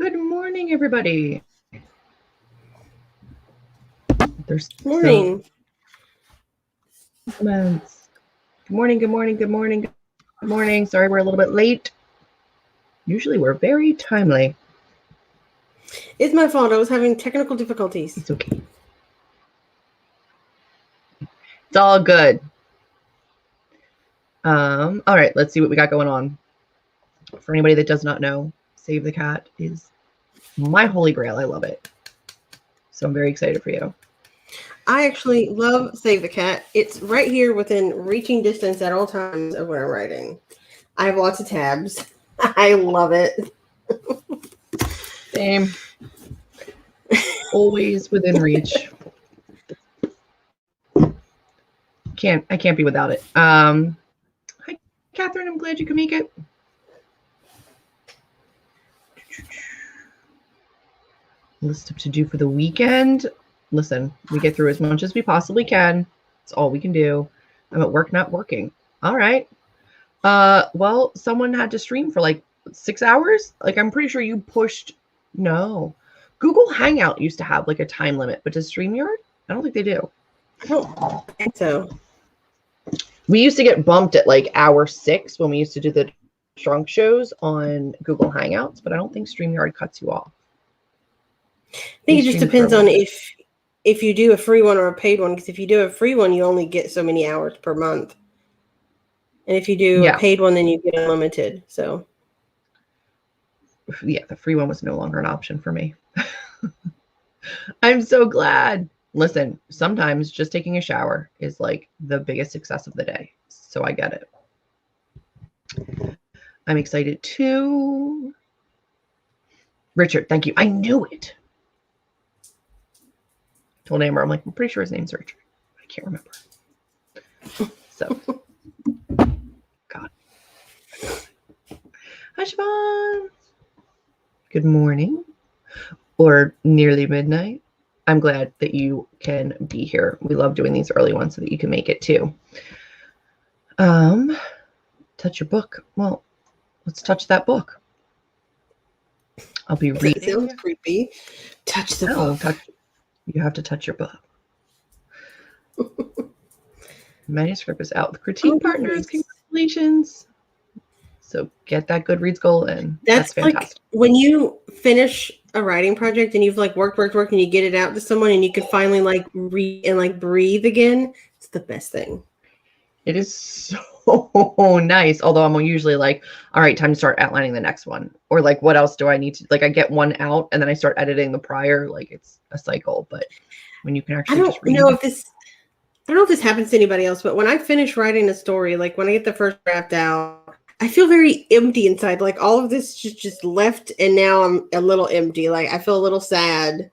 Good morning, everybody. There's Morning. comments. Good morning, good morning, good morning, good morning. Sorry we're a little bit late. Usually we're very timely. It's my fault. I was having technical difficulties. It's okay. It's all good. All right, let's see what we got going on. For anybody that does not know, Save the Cat is my holy grail. I love it. So I'm very excited for you. I actually love Save the Cat. It's right here within reaching distance at all times of what I'm writing. I have lots of tabs. I love it. Same. Always within reach. I can't be without it. Hi, Catherine. I'm glad you could make it. List of to do for the weekend. Listen, we get through as much as we possibly can. It's all we can do. I'm at work, not working. All right. Well, someone had to stream for like 6 hours. Like, I'm pretty sure you pushed. No. Google Hangout used to have like a time limit, but does StreamYard? I don't think they do. I don't think so. We used to get bumped at like hour 6 when we used to do the drunk shows on Google Hangouts, but I don't think StreamYard cuts you off. I think it just depends on if you do a free one or a paid one. Because if you do a free one, you only get so many hours per month. And if you do a paid one, then you get unlimited. So yeah, the free one was no longer an option for me. I'm so glad. Listen, sometimes just taking a shower is like the biggest success of the day. So I get it. I'm excited too. Richard, thank you. I knew it. Told Amber, I'm like, I'm pretty sure his name's Richard. I can't remember. So, God. Hi, Siobhan. Good morning. Or nearly midnight. I'm glad that you can be here. We love doing these early ones so that you can make it too. Touch your book. Well, let's touch that book. I'll be reading. That sounds creepy. Touch the book. You have to touch your book. Manuscript is out with critique partners. Congratulations. So get that Goodreads goal in. That's fantastic. Like when you finish a writing project and you've like worked and you get it out to someone and you can finally like read and like breathe again. It's the best thing. It is so nice. Although I'm usually like, all right, time to start outlining the next one. Or like, what else do I need to, like, I get one out and then I start editing the prior. Like, it's a cycle. But when you can actually just read. I don't know if this happens to anybody else, but when I finish writing a story, like when I get the first draft out, I feel very empty inside. Like all of this just left, and now I'm a little empty. Like I feel a little sad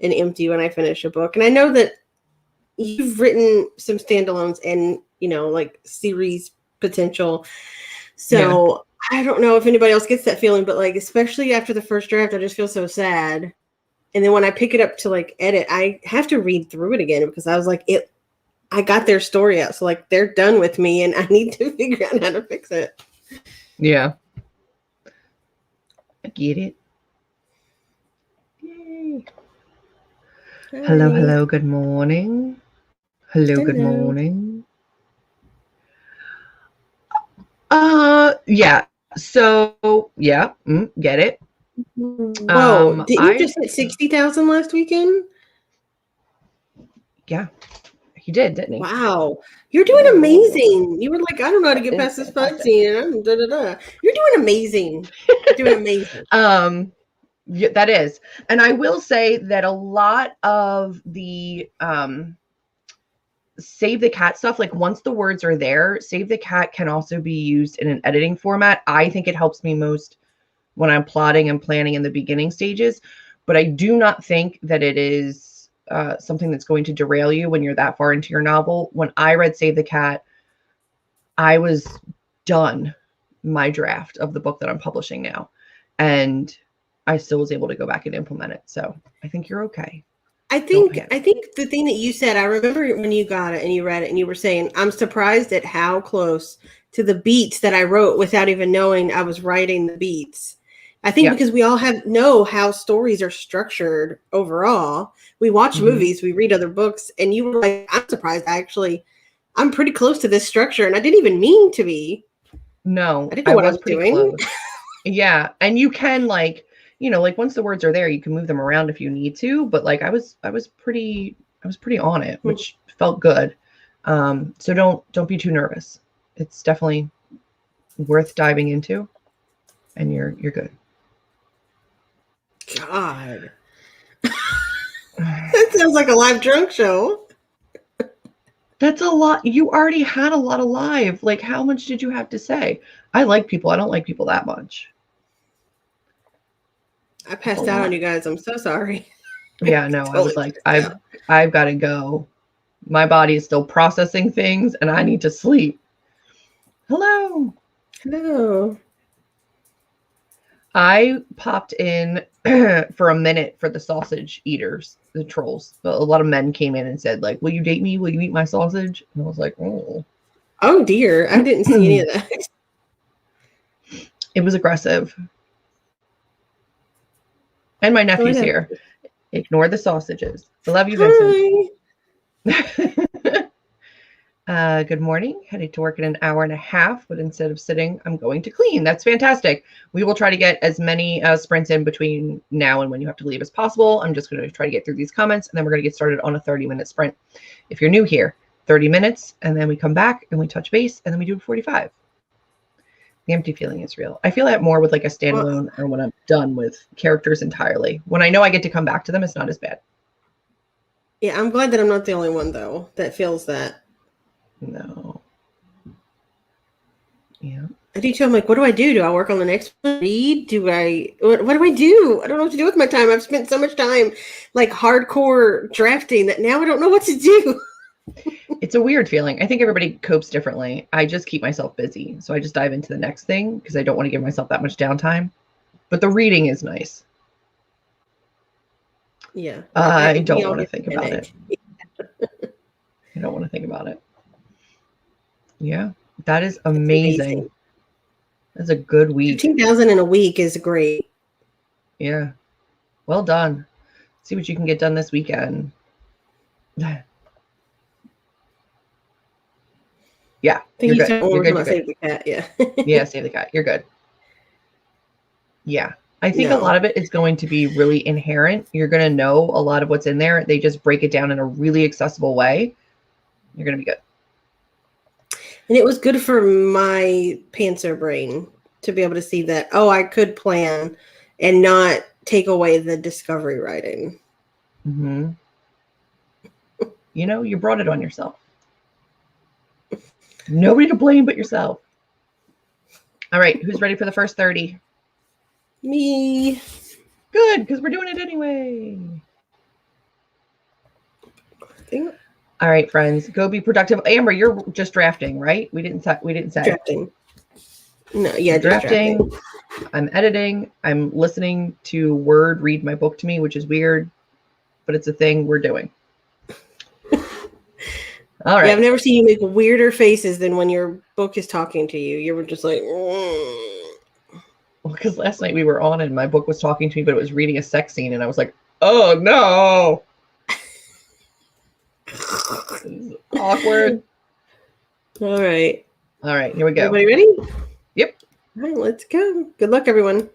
and empty when I finish a book. And I know that you've written some standalones and, you know, like series potential. So yeah. I don't know if anybody else gets that feeling, but like, especially after the first draft, I just feel so sad. And then when I pick it up to like edit, I have to read through it again because I was like, I got their story out. So like they're done with me and I need to figure out how to fix it. Yeah. I get it. Yay. Hi. Hello, good morning. Hello, good morning. Yeah. So, yeah, get it. Whoa, did you just hit 60,000 last weekend? Yeah. He did, didn't he? Wow. You're doing amazing. You were like, I don't know how to get past this fight scene. You're doing amazing. You're doing amazing. Yeah, that is. And I will say that a lot of the Save the Cat stuff, like once the words are there, Save the Cat can also be used in an editing format. I think it helps me most when I'm plotting and planning in the beginning stages, but I do not think that it is something that's going to derail you when you're that far into your novel. When I read Save the Cat, I was done my draft of the book that I'm publishing now. And I still was able to go back and implement it. So I think you're okay. I think the thing that you said, I remember when you got it and you read it and you were saying, I'm surprised at how close to the beats that I wrote without even knowing I was writing the beats. I think Yeah. because we all know how stories are structured overall. We watch movies, we read other books, and you were like, I'm surprised I'm pretty close to this structure, and I didn't even mean to be. No, I didn't know I what I was was pretty doing. close. Yeah, and you can like, like once the words are there, you can move them around if you need to, but like I was pretty on it, which felt good. So don't be too nervous. It's definitely worth diving into, and you're good. God. That sounds like a live drunk show. That's a lot. You already had a lot of live. Like, how much did you have to say? I like people. I don't like people that much. I That's a passed out on lot. you guys. I'm so sorry. Yeah, no, I was Totally like, passed I've out. I've got to go. My body is still processing things, and I need to sleep. Hello. Hello. I popped in for a minute for the sausage eaters, the trolls. A lot of men came in and said, like, will you date me? Will you eat my sausage? And I was like, oh. Oh dear. I didn't see any of that. It was aggressive. And my nephew's Whatever. here. Ignore the sausages. I love you, Vincent. Hi. Good morning. Headed to work in an hour and a half, but instead of sitting, I'm going to clean. That's fantastic. We will try to get as many sprints in between now and when you have to leave as possible. I'm just going to try to get through these comments, and then we're going to get started on a 30-minute sprint. If you're new here, 30 minutes, and then we come back and we touch base, and then we do 45. The empty feeling is real. I feel that more with like a standalone or when I'm done with characters entirely. When I know I get to come back to them, it's not as bad. Yeah, I'm glad that I'm not the only one though that feels that. No. Yeah. I do too. I'm like, what do I do? Do I work on the next one? Read? What do I do? I don't know what to do with my time. I've spent so much time like hardcore drafting that now I don't know what to do. It's a weird feeling. I think everybody copes differently. I just keep myself busy. So I just dive into the next thing because I don't want to give myself that much downtime. But the reading is nice. Yeah. I We don't all want to get think the about headache. it. I don't want to think about it. Yeah, that is It's amazing. amazing. That's a good week. 15,000 in a week is great. Yeah. Well done. See what you can get done this weekend. Yeah. Thank You're you good. so much. You're We're good. talking You're about good. Save the Cat. Yeah. Yeah, save the cat. You're good. Yeah. I think a lot No. of it is going to be really inherent. You're going to know a lot of what's in there. They just break it down in a really accessible way. You're going to be good. And it was good for my pantser brain to be able to see that, oh, I could plan and not take away the discovery writing. Mm-hmm. You brought it on yourself. Nobody to blame but yourself. All right. Who's ready for the first 30? Me. Good, because we're doing it anyway. All right, friends, go be productive. Amber, you're just drafting, right? We didn't say. Drafting. No, yeah, I'm just drafting. drafting. I'm editing. I'm listening to Word read my book to me, which is weird, but it's a thing we're doing. All right. Yeah, I've never seen you make weirder faces than when your book is talking to you. You were just like, Well, because last night we were on and my book was talking to me, but it was reading a sex scene, and I was like, oh no. Awkward. All right. All right, here we go. Everybody ready? Yep. All right, let's go. Good luck, everyone.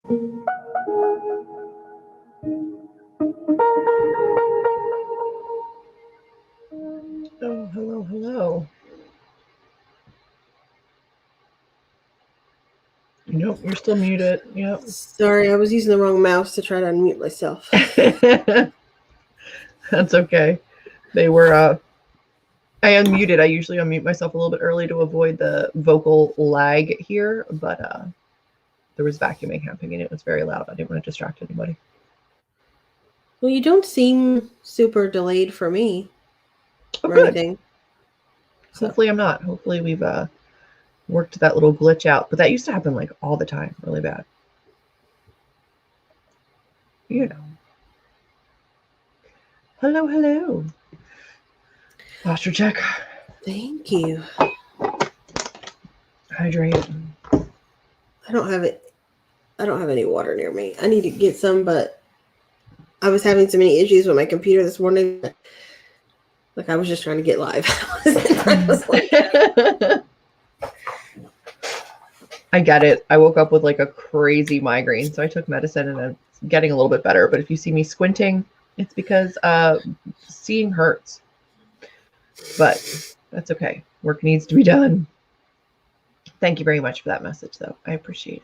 Oh, hello, hello. Nope, you're still muted. Yep. Sorry, I was using the wrong mouse to try to unmute myself. That's okay. They were I unmuted. I usually unmute myself a little bit early to avoid the vocal lag here, but there was vacuuming happening and it was very loud. I didn't want to distract anybody. Well, you don't seem super delayed for me Oh, or good. anything. So. Hopefully I'm not. Hopefully we've worked that little glitch out. But that used to happen like all the time, really bad. You know. Hello, hello. Posture check. Thank you. Hydrate. I don't have it. I don't have any water near me. I need to get some, but I was having so many issues with my computer this morning. Like I was just trying to get live. I get it. I woke up with like a crazy migraine, so I took medicine and it's getting a little bit better. But if you see me squinting, it's because seeing hurts. But that's okay. Work needs to be done. Thank you very much for that message, though. I appreciate it.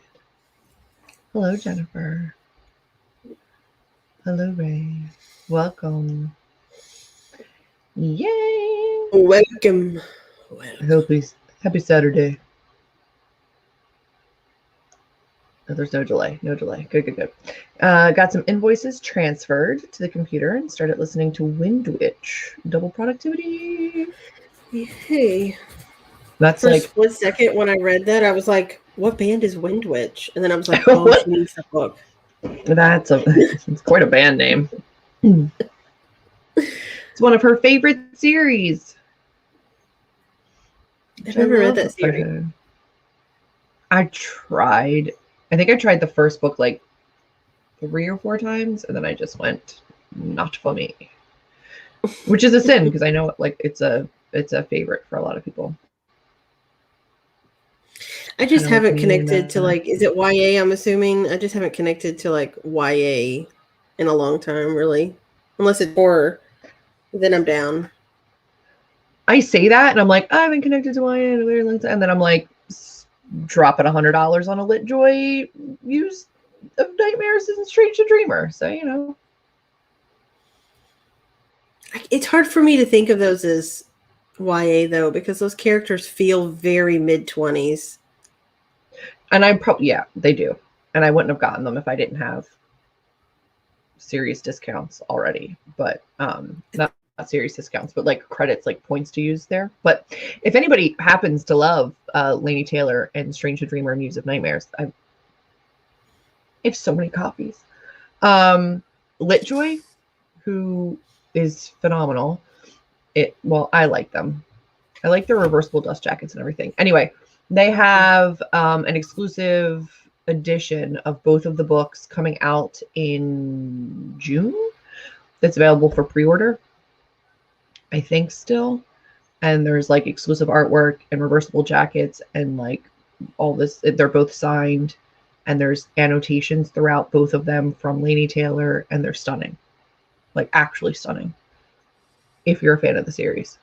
Hello, Jennifer. Hello, Ray. Welcome. Yay! Welcome. Happy Saturday. Oh, there's no delay. No delay. Good. Got some invoices transferred to the computer and started listening to Wind Witch. Double productivity. Hey. That's for like a split second when I read that, I was like, what band is Wind Witch? And then I was like, oh, she needs the book. It's quite a band name. It's one of her favorite series. I've never read that series. I tried. I think I tried the first book like 3 or 4 times, and then I just went, not for me. Which is a sin because I know like it's a favorite for a lot of people. I just haven't connected to like, is it YA? I'm assuming. I just haven't connected to like YA in a long time, really. Unless it's horror, then I'm down. I say that and I'm like, I haven't connected to YA in a very long time, and then I'm like, dropping $100 on a Lit Joy use of Nightmares and Strange to Dreamer. So, you know. It's hard for me to think of those as YA though, because those characters feel very mid-20s. And I'm probably, yeah, they do. And I wouldn't have gotten them if I didn't have serious discounts already. But not serious discounts, but like credits, like points to use there. But if anybody happens to love Laini Taylor and Strange to Dreamer Muse of Nightmares, I have so many copies. Litjoy, who is phenomenal. I like them. I like their reversible dust jackets and everything. Anyway, they have an exclusive edition of both of the books coming out in June that's available for pre-order, I think still. And there's like exclusive artwork and reversible jackets and like all this. They're both signed and there's annotations throughout both of them from Laini Taylor, and they're stunning. Like actually stunning. If you're a fan of the series.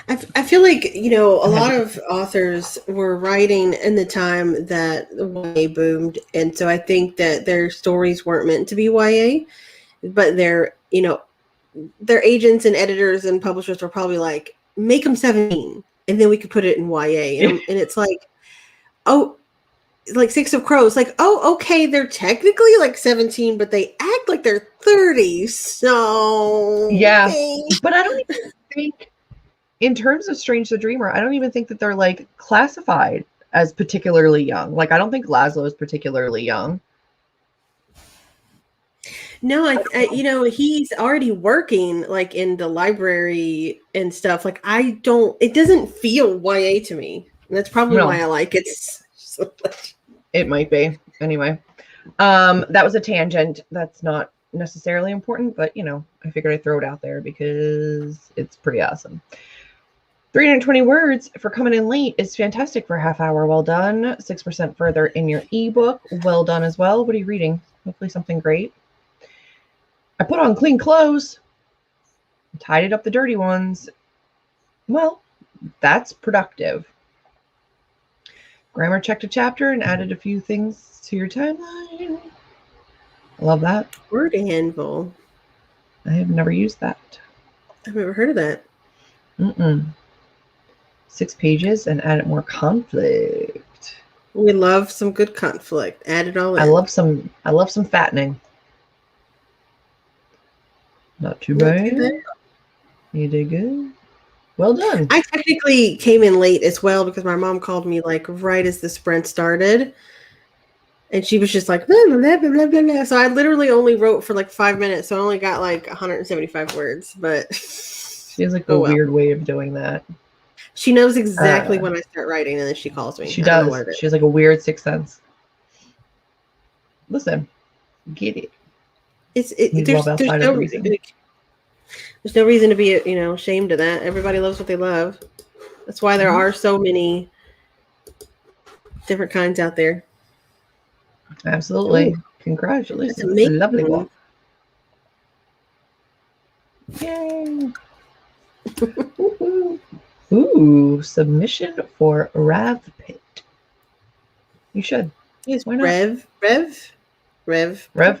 I feel like, you know, a lot of authors were writing in the time that YA boomed. And so I think that their stories weren't meant to be YA, but their agents and editors and publishers were probably like, make them 17 and then we could put it in YA. And it's like, oh, like Six of Crows, like, oh, okay, they're technically like 17, but they act like they're 30. So yeah, but I don't even think, in terms of Strange the Dreamer, I don't even think that they're like classified as particularly young. Like, I don't think Laszlo is particularly young. No, I he's already working like in the library and stuff. Like, it doesn't feel YA to me. And that's probably why I like it so much. It might be. Anyway, that was a tangent. That's not necessarily important, but you know, I figured I'd throw it out there because it's pretty awesome. 320 words for coming in late is fantastic for a half hour. Well done. 6% further in your ebook. Well done as well. What are you reading? Hopefully something great. I put on clean clothes. Tidied up the dirty ones. Well, that's productive. Grammar checked a chapter and added a few things to your timeline. I love that. Word anvil. I have never used that. I've never heard of that. 6 pages and added more conflict. We love some good conflict. Add it all in. I love some fattening. Not too bad. You did good. Well done. I technically came in late as well because my mom called me like right as the sprint started. And she was just like, blah, blah, blah, blah, blah. So I literally only wrote for like 5 minutes. So I only got like 175 words. But she has like a weird way of doing that. She knows exactly when I start writing and then she calls me. She does. She has like a weird sixth sense. Listen, get it. There's no reason to be, ashamed of that. Everybody loves what they love. That's why there are so many different kinds out there. Absolutely. Ooh. Congratulations. That's amazing. Lovely walk. Yay. Ooh, submission for Rav Pit. You should. Yes, why not? Rev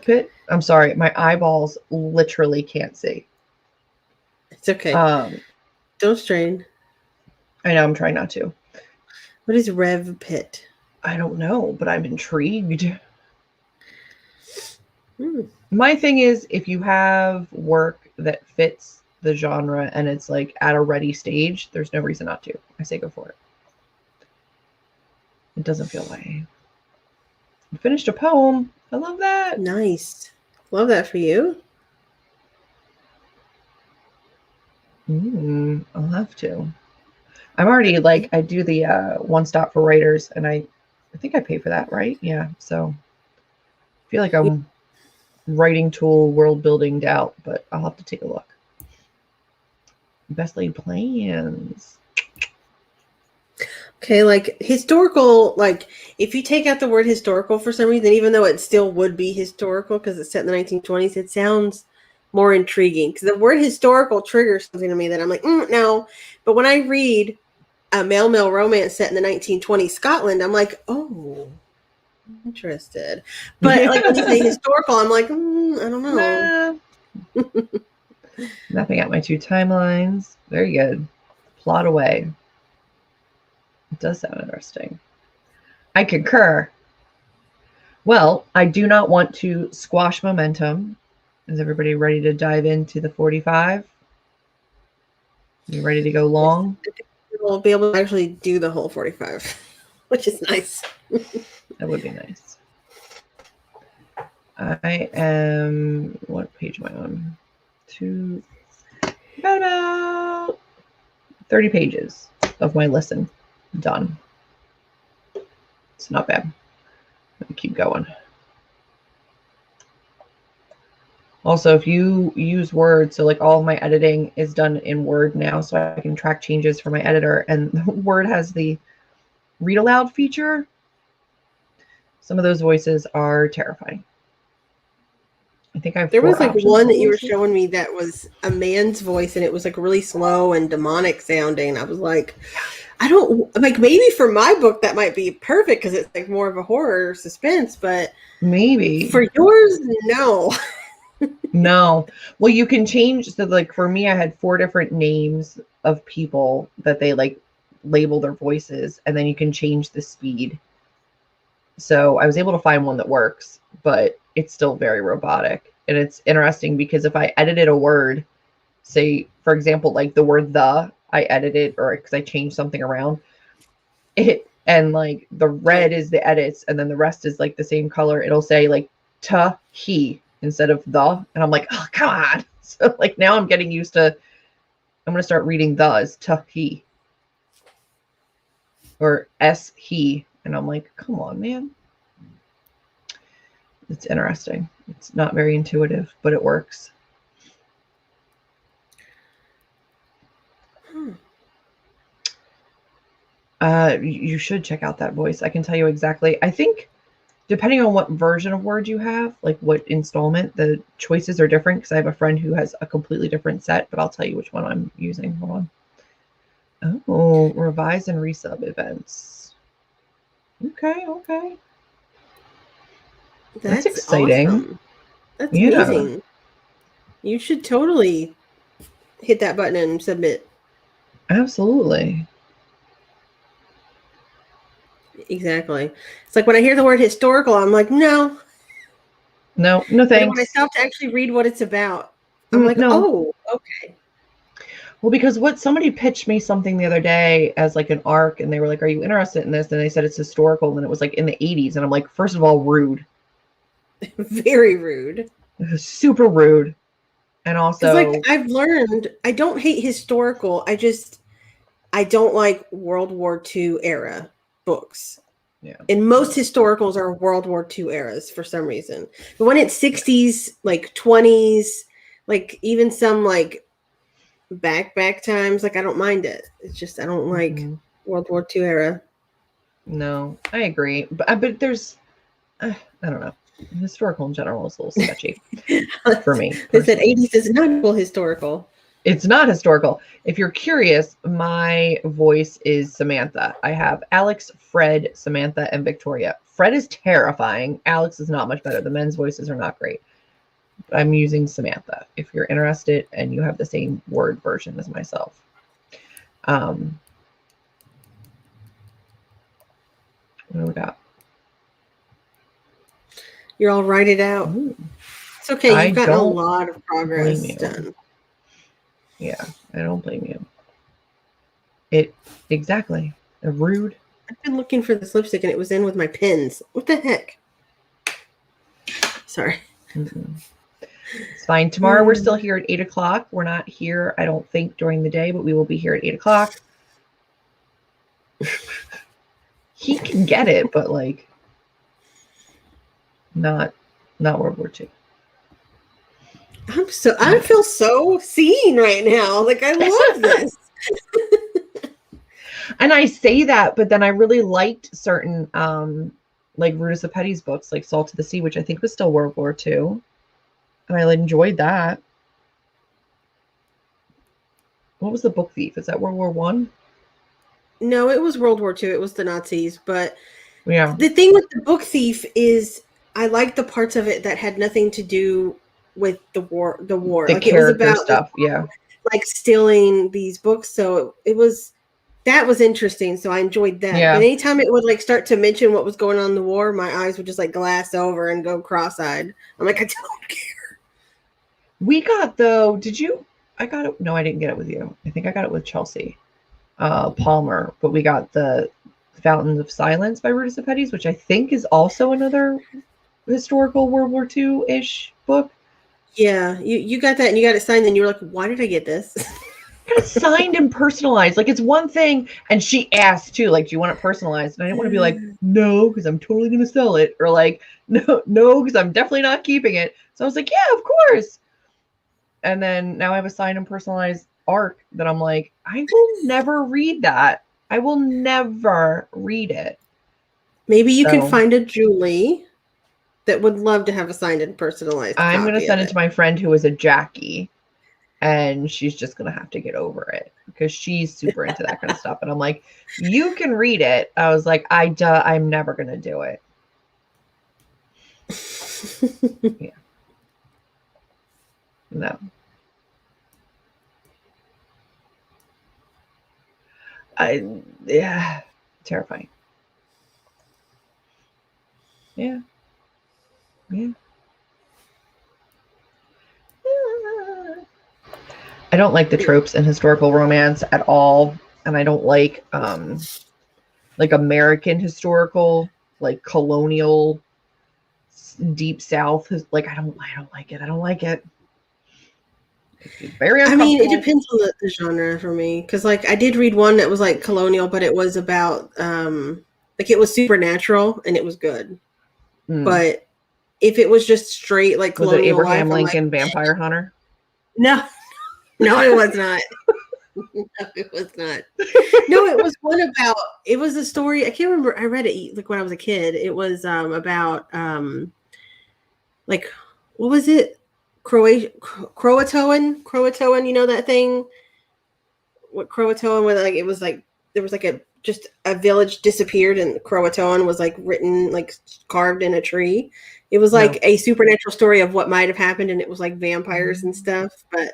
Pit? I'm sorry. My eyeballs literally can't see. It's okay. Don't strain. I know. I'm trying not to. What is Rev Pit? I don't know, but I'm intrigued. My thing is, if you have work that fits the genre and it's like at a ready stage, there's no reason not to. I say go for it. It doesn't feel like I finished a poem. I love that. Nice. Love that for you. I'll have to. I'm already like, I do the One Stop for Writers, and I think I pay for that, right? Yeah. So I feel like I'm writing tool world building out, but I'll have to take a look. Best laid plans. Okay, like historical, like if you take out the word historical for some reason, even though it still would be historical because it's set in the 1920s, it sounds more intriguing because the word historical triggers something to me that I'm like, no. But when I read a male romance set in the 1920s Scotland, I'm like, oh, interested. But like when you say historical, I'm like, I don't know. Mapping out my 2 timelines. Very good. Plot away. It does sound interesting. I concur. Well, I do not want to squash momentum. Is everybody ready to dive into the 45? You ready to go long? We'll be able to actually do the whole 45, which is nice. That would be nice. I am, what page am I on? About 30 pages of my listen done. It's not bad. Let me keep going. Also, if you use Word, so like all of my editing is done in Word now, so I can track changes for my editor, and Word has the read aloud feature. Some of those voices are terrifying. I think I've there was like one that you were showing me that was a man's voice, and it was like really slow and demonic sounding. I was like, I don't like, maybe for my book that might be perfect because it's like more of a horror suspense, but maybe for yours, no. No. Well, you can change. So like for me, I had 4 different names of people that they like label their voices, and then you can change the speed. So I was able to find one that works, but it's still very robotic. And it's interesting because if I edited a word, say, for example, like the word the, I edited, or because I changed something around it, and like the red is the edits, and then the rest is like the same color. It'll say like ta, he instead of the, and I'm like, oh, come on. So like now I'm getting used to, I'm going to start reading the as ta, he, or s, he. And I'm like, come on, man. It's interesting. It's not very intuitive, but it works. You should check out that voice. I can tell you exactly. I think depending on what version of Word you have, like what installment, the choices are different because I have a friend who has a completely different set, but I'll tell you which one I'm using. Hold on. Oh, revise and resub events. Okay, okay. That's exciting. Awesome. That's amazing. You should totally hit that button and submit. Absolutely. Exactly. It's like when I hear the word historical, I'm like, no. No But thanks. when I stop to actually read what it's about, I'm like, no. Oh, okay. Well, because what somebody pitched me something the other day as like an arc, and they were like, "Are you interested in this?" And they said it's historical, and it was like in the 80s, and I'm like, first of all, rude. Very rude. It was super rude. And also, like I've learned, I don't hate historical. I don't like World War II era books. Yeah. And most historicals are World War II eras for some reason. But when it's 60s, like 20s, like even some like back times, like I don't mind it. It's just I don't like World War II era. No, I agree. But there's I don't know. Historical in general is a little sketchy for me. They said 80s is not historical. It's not historical. If you're curious, my voice is Samantha. I have Alex, Fred, Samantha, and Victoria. Fred is terrifying. Alex is not much better. The men's voices are not great. I'm using Samantha if you're interested and you have the same Word version as myself. What do we got? You're all write it out. Ooh. It's okay. You've gotten a lot of progress done. Yeah, I don't blame you. Exactly. Rude. I've been looking for this lipstick and it was in with my pins. What the heck? Sorry. It's fine. Tomorrow we're still here at 8 o'clock. We're not here, I don't think, during the day, but we will be here at 8 o'clock. He can get it, but like not World War II. I feel so seen right now. Like I love this. And I say that, but then I really liked certain like Rudis Petty's books, like Salt of the Sea, which I think was still World War II. And I enjoyed that. What was The Book Thief? Is that World War I? No, it was World War II. It was the Nazis. But yeah, the thing with The Book Thief is I like the parts of it that had nothing to do with the war. The like it was about stuff. Yeah, like stealing these books. So that was interesting. So I enjoyed that. Yeah. But anytime it would like start to mention what was going on in the war, my eyes would just like glass over and go cross-eyed. I'm like, I don't care. We got though. Did you? I got it. No, I didn't get it with you. I think I got it with Chelsea Palmer. But we got the Fountains of Silence by Rudis Petty's, which I think is also another historical World War II-ish book. Yeah, you got that and you got it signed and you were like, why did I get this? It's signed and personalized. Like it's one thing, and she asked too, like, do you want it personalized? And I didn't want to be like, no, because I'm totally gonna sell it, or like, no, because I'm definitely not keeping it. So I was like, yeah, of course. And then now I have a signed and personalized arc that I'm like, I will never read that. I will never read it. Maybe you can find a Julie that would love to have a signed and personalized. I'm going to send it to my friend who is a Jackie, and she's just going to have to get over it because she's super into that kind of stuff. And I'm like, you can read it. I was like, I'm never going to do it. Yeah. No. Yeah, terrifying. Yeah. I don't like the tropes in historical romance at all, and I don't like American historical, like colonial, deep South. Like I don't like it. I don't like it. It's very uncomfortable. I mean, it depends on the genre for me, because like I did read one that was like colonial, but it was about like it was supernatural and it was good. But if it was just straight like colonial was it Abraham life, Lincoln Vampire Hunter? No, it was not. No, it was not. No, it was one about. It was a story. I can't remember. I read it like when I was a kid. It was about like what was it? Croatoan. You know that thing? What Croatoan? Where like it was like there was like a just a village disappeared and Croatoan was like written like carved in a tree. It was like No. a supernatural story of what might have happened, and it was like vampires and stuff. But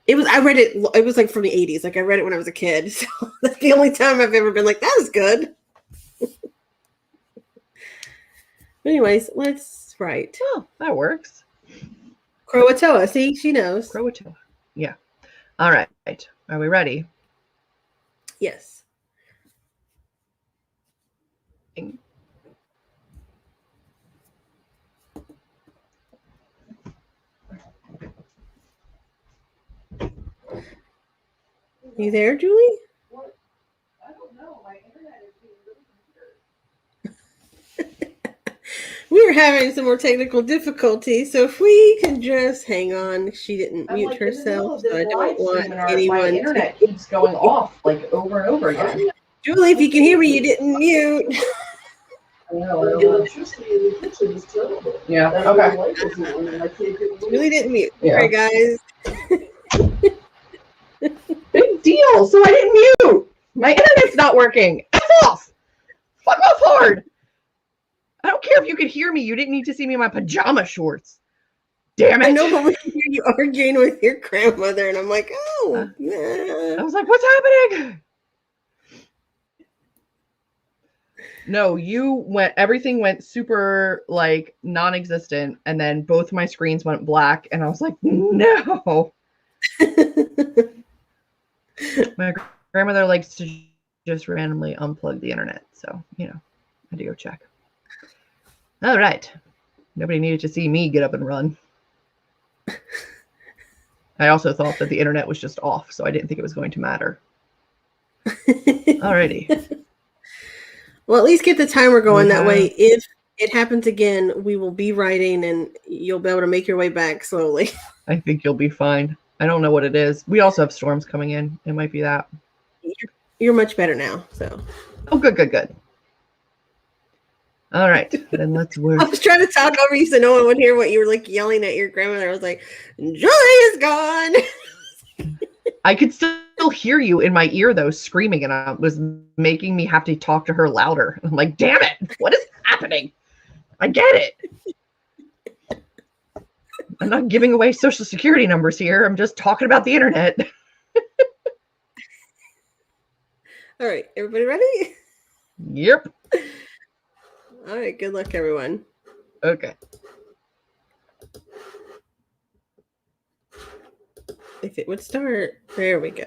it was I read it. It was like from the 80s. Like I read it when I was a kid. So that's the only time I've ever been like that is good. Anyways, let's write. Oh, that works. Croatoa. See, she knows. Croatoa. Yeah. All right. Are we ready? Yes. You there, Julie? What? I don't know. My internet is being really weird. We're having some more technical difficulties, so if we can just hang on. She didn't I'm mute like herself, in the so middle I of don't this live want stream and anyone my to. internet keeps going off like over and over again. Julie, if you can hear me, you didn't mute. I know, the electricity in the kitchen is terrible. Yeah. That's Okay. why the light isn't on and I can't get the Julie didn't mute. Yeah. All right, guys. Big deal. So I didn't mute. My internet's not working. F off. Fuck off hard. I don't care if you could hear me. You didn't need to see me in my pajama shorts. Damn it. I know, but we can hear you arguing with your grandmother, and I'm like, oh, I nah. was like, what's happening? No, everything went super like non-existent, and then both my screens went black, and I was like, no. My grandmother likes to just randomly unplug the internet, so I had to go check. All right. Nobody needed to see me get up and run. I also thought that the internet was just off, so I didn't think it was going to matter. Alrighty. Well, at least get the timer going. That way, if it happens again, we will be writing and you'll be able to make your way back slowly. I think you'll be fine. I don't know what it is. We also have storms coming in. It might be that. You're much better now. So. Oh, good. All right, then let's work. I was trying to talk over you so no one would hear what you were like yelling at your grandmother. I was like, Julie is gone. I could still hear you in my ear, though, screaming, and it was making me have to talk to her louder. I'm like, damn it, what is happening? I get it. I'm not giving away social security numbers here. I'm just talking about the internet. All right, everybody ready? Yep. All right, good luck, everyone. Okay. If it would start, there we go.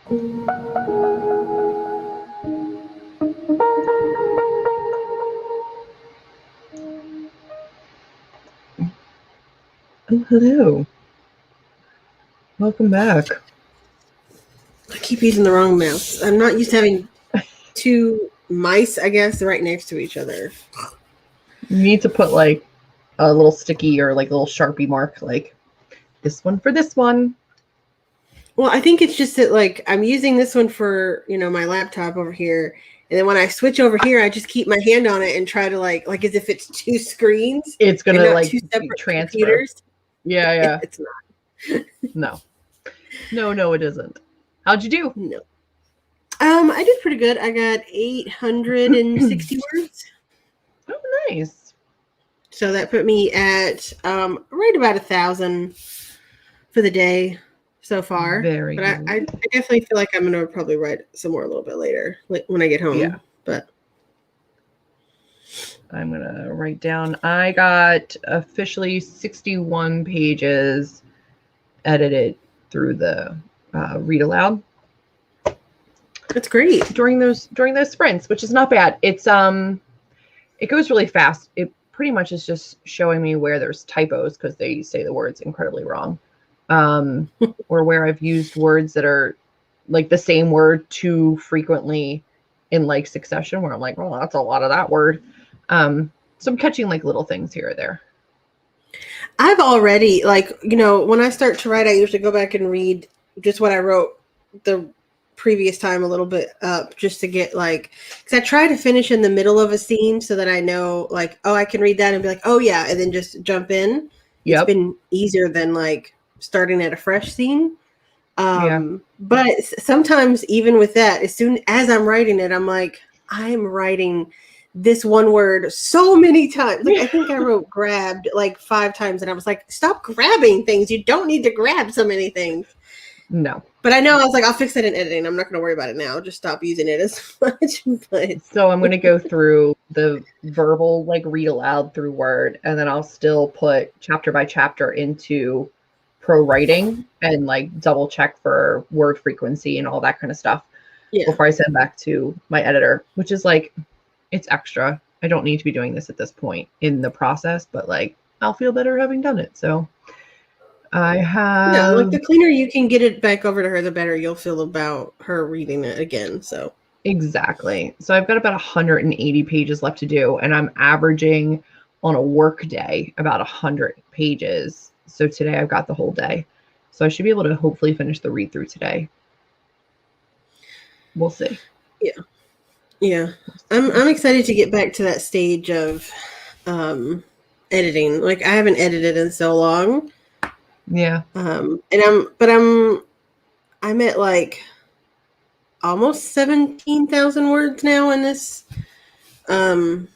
Oh, hello. Welcome back. I keep using the wrong mouse. I'm not used to having two mice, I guess, right next to each other. You need to put like a little sticky or like a little Sharpie mark, like this one for this one. Well, I think it's just that like I'm using this one for, my laptop over here. And then when I switch over here, I just keep my hand on it and try to like as if it's two screens. It's and gonna not like two separate transfer. computers. Yeah. It's not. No, it isn't. How'd you do? No. I did pretty good. I got 860 words. Oh, nice. So that put me at right about 1,000 for the day so far. Very but good. I definitely feel like I'm gonna probably write some more a little bit later, like when I get home. Yeah. But I'm gonna write down. I got officially 61 pages edited through the read aloud. that's great. During those sprints, which is not bad. It's it goes really fast. It pretty much is just showing me where there's typos because they say the words incredibly wrong. Or where I've used words that are like the same word too frequently in like succession, where I'm like, oh, that's a lot of that word. So I'm catching like little things here or there. I've already when I start to write, I usually go back and read just what I wrote the previous time a little bit up, just to get because I try to finish in the middle of a scene so that I know I can read that and be like, oh yeah, and then just jump in. Yep. It's been easier than starting at a fresh scene. But sometimes even with that, as soon as I'm writing it, I'm like, I'm writing this one word so many times. I think I wrote grabbed 5 times, and I was like, stop grabbing things. You don't need to grab so many things. No. But I know I was like, I'll fix that in editing. I'm not going to worry about it now. I'll just stop using it as much. But So I'm going to go through the verbal read aloud through Word, and then I'll still put chapter by chapter into pro writing and double check for word frequency and all that kind of stuff before I send back to my editor, which is it's extra. I don't need to be doing this at this point in the process, but I'll feel better having done it. So I have the cleaner you can get it back over to her, the better you'll feel about her reading it again. So exactly. So I've got about 180 pages left to do, and I'm averaging on a work day about 100 pages. So today I've got the whole day. So I should be able to hopefully finish the read through today. We'll see. Yeah. I'm excited to get back to that stage of editing. I haven't edited in so long. Yeah. And I'm at almost 17,000 words now in this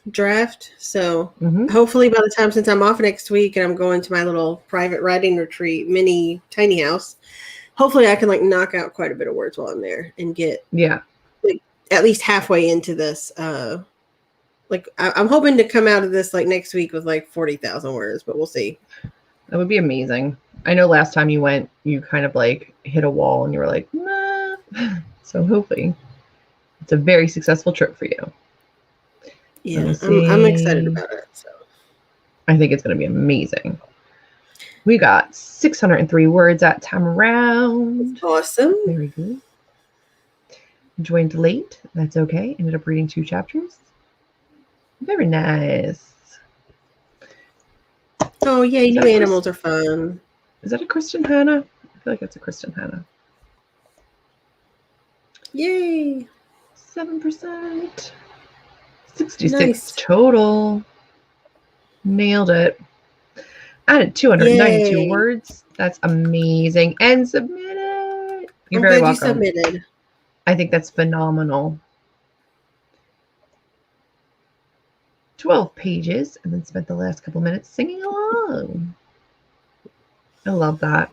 draft. So hopefully by the time, since I'm off next week and I'm going to my little private writing retreat, mini tiny house, hopefully I can knock out quite a bit of words while I'm there and get at least halfway into this. I'm hoping to come out of this next week with 40,000 words, but we'll see. That would be amazing. I know last time you went, you kind of hit a wall and you were like, nah. So hopefully it's a very successful trip for you. Yeah, I'm excited about it. So I think it's going to be amazing. We got 603 words that time around. Awesome. Very good. Joined late. That's okay. Ended up reading 2 chapters. Very nice. Oh, yay, new animals are fun. Is that a Kristen Hanna? I feel like that's a Kristen Hanna. Yay. 7%. 66 nice. Total. Nailed it. Added 292 words. That's amazing. And submitted. You're very welcome. You submitted. I think that's phenomenal. 12 pages, and then spent the last couple minutes singing along. I love that.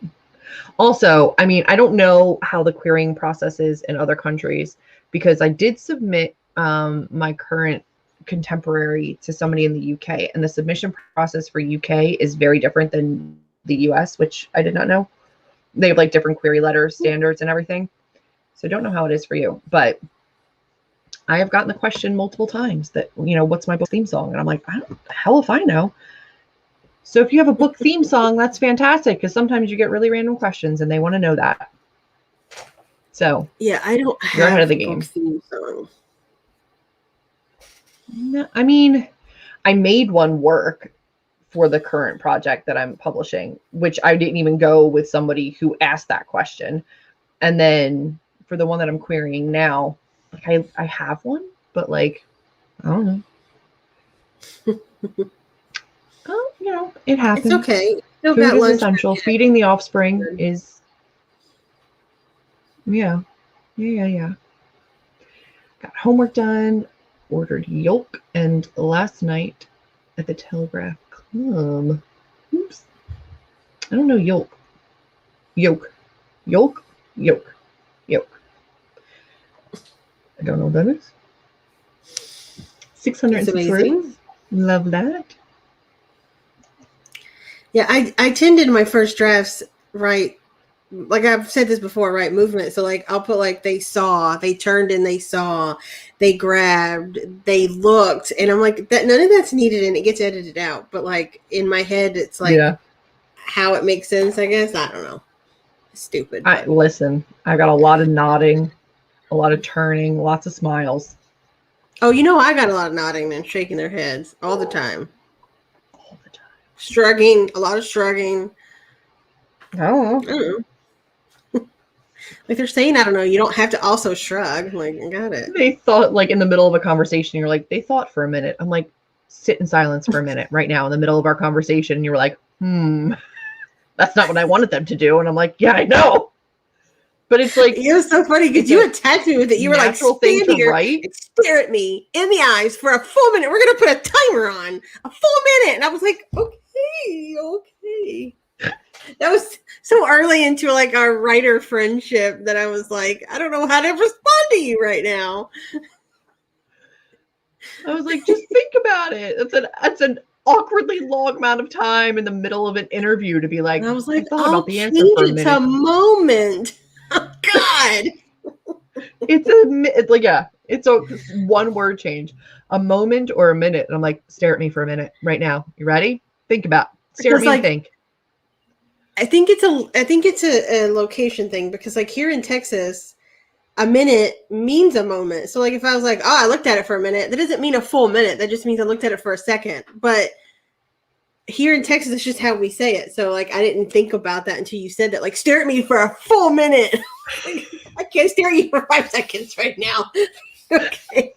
Also, I mean, I don't know how the querying process is in other countries, because I did submit my current contemporary to somebody in the UK, and the submission process for UK is very different than the US, which I did not know. They have different query letter standards and everything. So I don't know how it is for you, but I have gotten the question multiple times that, what's my book theme song? And I'm like, I don't, hell if I know. So if you have a book theme song, that's fantastic, because sometimes you get really random questions and they want to know that. So yeah, I don't you're ahead of have the a book game. theme song. No, I mean, I made one work for the current project that I'm publishing, which I didn't even go with somebody who asked that question. And then for the one that I'm querying now, like I have one, but like, I don't know. Oh, it happens. It's okay. Still Food got is lunch. essential. Feeding the offspring is, yeah. Got homework done, ordered yolk, and last night at the Telegraph Club, oops, I don't know yolk. Yolk. I don't know what that is. 606 words. Love that. Yeah, I tended my first drafts right. Like I've said this before, right? Movement. So like I'll put like they saw, they turned and they saw, they grabbed, they looked, and I'm like that. None of that's needed, and it gets edited out. But like in my head, it's like how it makes sense. I guess I don't know. It's stupid. Listen, I got a lot of nodding, a lot of turning, lots of smiles. Oh, I got a lot of nodding and shaking their heads all the time. All the time. Shrugging, a lot of shrugging. Oh. I don't know. Like they're saying, I don't know, you don't have to also shrug. Like, I got it. They thought, like, in the middle of a conversation, you're like, they thought for a minute. I'm like, sit in silence for a minute right now in the middle of our conversation. And you were like, that's not what I wanted them to do. And I'm like, yeah, I know. But it's like, it was so funny because you attacked me with it. You were like, stand here and stare at me in the eyes for a full minute. We're going to put a timer on a full minute. And I was like, okay. That was so early into like our writer friendship that I was like, I don't know how to respond to you right now. I was like, just think about it. That's an awkwardly long amount of time in the middle of an interview to be like, and I was like, I thought about the answer change for a it minute. to a moment. Oh, God. It's a one word change, a moment or a minute. And I'm like, stare at me for a minute right now. You ready? Think about, stare at me and think. I think it's a location thing because like here in Texas, a minute means a moment. So like if I was like, oh, I looked at it for a minute, that doesn't mean a full minute. That just means I looked at it for a second. But here in Texas, it's just how we say it. So like I didn't think about that until you said that. Like stare at me for a full minute. I can't stare at you for 5 seconds right now. Okay.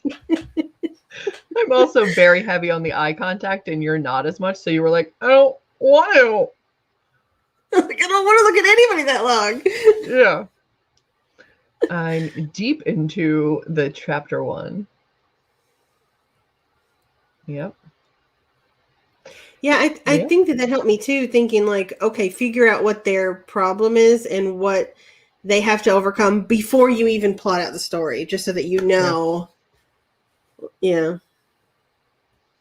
I'm also very heavy on the eye contact, and you're not as much. So you were like, I don't want to. Like, I don't want to look at anybody that long. Yeah. I'm deep into the chapter 1. Yep. Yeah, I think that helped me too, thinking like, okay, figure out what their problem is and what they have to overcome before you even plot out the story, just so that you know. Yeah.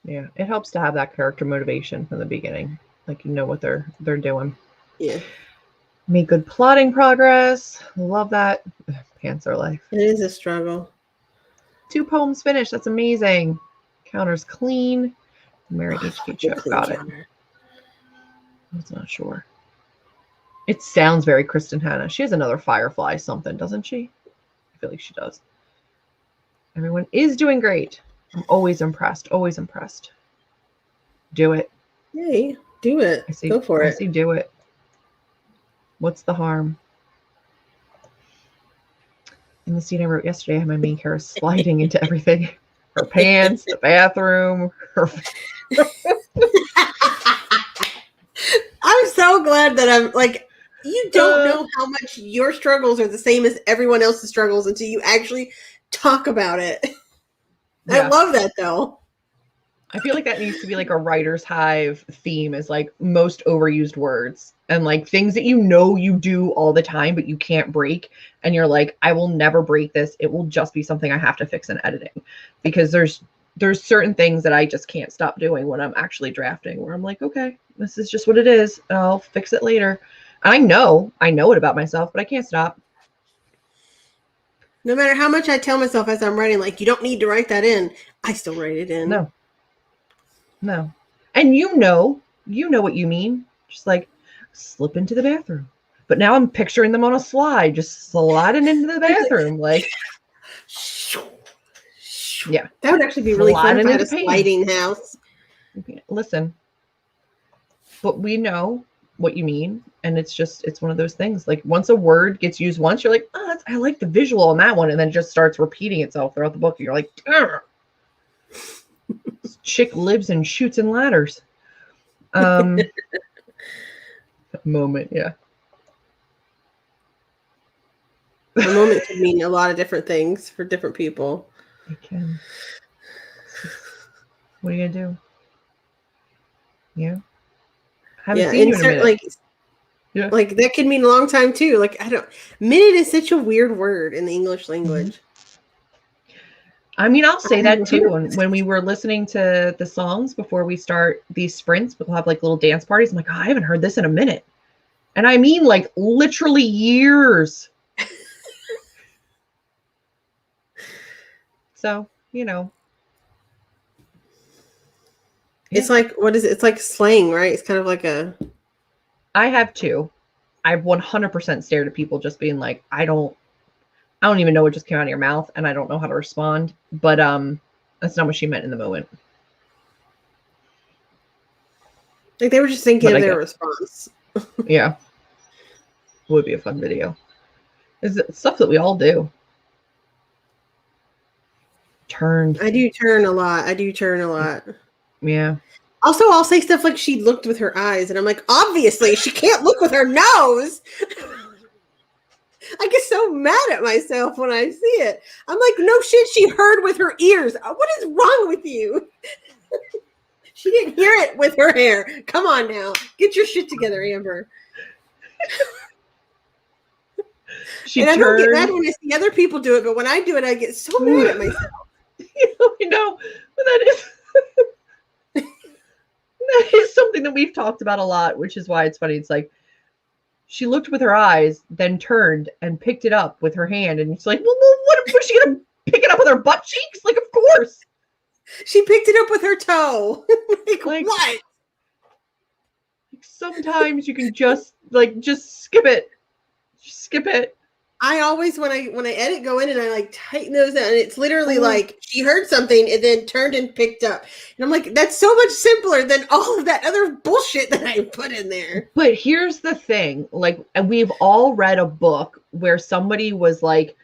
Yeah, it helps to have that character motivation from the beginning. Like you know what they're doing. Yeah. Make good plotting progress. Love that. Pantser life. It is a struggle. 2 poems finished. That's amazing. Counter's clean. Mary HK Cho. Got it. I was not sure. It sounds very Kristen Hanna. She has another Firefly something, doesn't she? I feel like she does. Everyone is doing great. I'm always impressed. Always impressed. Do it. Yay. Do it. Go for it. I say do it. What's the harm? In the scene I wrote yesterday, I had my main character sliding into everything. Her pants, the bathroom, her... I'm so glad that I'm like, you don't know how much your struggles are the same as everyone else's struggles until you actually talk about it. Yeah. I love that though. I feel like that needs to be like a writer's hive theme, is like most overused words and like things that you do all the time, but you can't break. And you're like, I will never break this. It will just be something I have to fix in editing, because there's certain things that I just can't stop doing when I'm actually drafting, where I'm like, okay, this is just what it is. I'll fix it later. And I know it about myself, but I can't stop. No matter how much I tell myself as I'm writing, like, you don't need to write that in, I still write it in. No. And you know what you mean. Just like slip into the bathroom. But now I'm picturing them on a slide, just sliding into the bathroom. Like, yeah. That would actually be really fun if I had a Sliding into sliding house. Listen, but we know what you mean. And it's one of those things. Like once a word gets used once, you're like, oh, I like the visual on that one. And then it just starts repeating itself throughout the book. And you're like, this chick lives and shoots in ladders. Moment, yeah. A moment can mean a lot of different things for different people. It can. What are you gonna do? Yeah. Haven't seen you in a minute. Like that could mean a long time too. Like minute is such a weird word in the English language. I mean, I'll say that too. When we were listening to the songs before we start these sprints, we'll have like little dance parties. I'm like, oh, I haven't heard this in a minute. And I mean like literally years. So, you know. It's like, what is it? It's like slang, right? It's kind of like I have two. I've 100% stared at people just being like, I don't even know what just came out of your mouth and I don't know how to respond. But that's not what she meant in the moment. Like they were just thinking of their response. Yeah. It would be a fun video. It's stuff that we all do. I do turn a lot. Yeah. Also, I'll say stuff like she looked with her eyes, and I'm like, obviously, she can't look with her nose. I get so mad at myself when I see it. I'm like, no shit, she heard with her ears. What is wrong with you? She didn't hear it with her hair. Come on now. Get your shit together, Amber. I don't get mad when I see other people do it, but when I do it, I get so mad at myself. You know, but that is something that we've talked about a lot, which is why it's funny. It's like she looked with her eyes, then turned and picked it up with her hand, and it's like, well, what was she gonna pick it up with her butt cheeks? Like, of course. She picked it up with her toe. like what? Sometimes you can just skip it. Just skip it. I always when I edit go in and I like tighten those down, and it's literally like she heard something and then turned and picked up. And I'm like, that's so much simpler than all of that other bullshit that I put in there. But here's the thing, like we've all read a book where somebody was like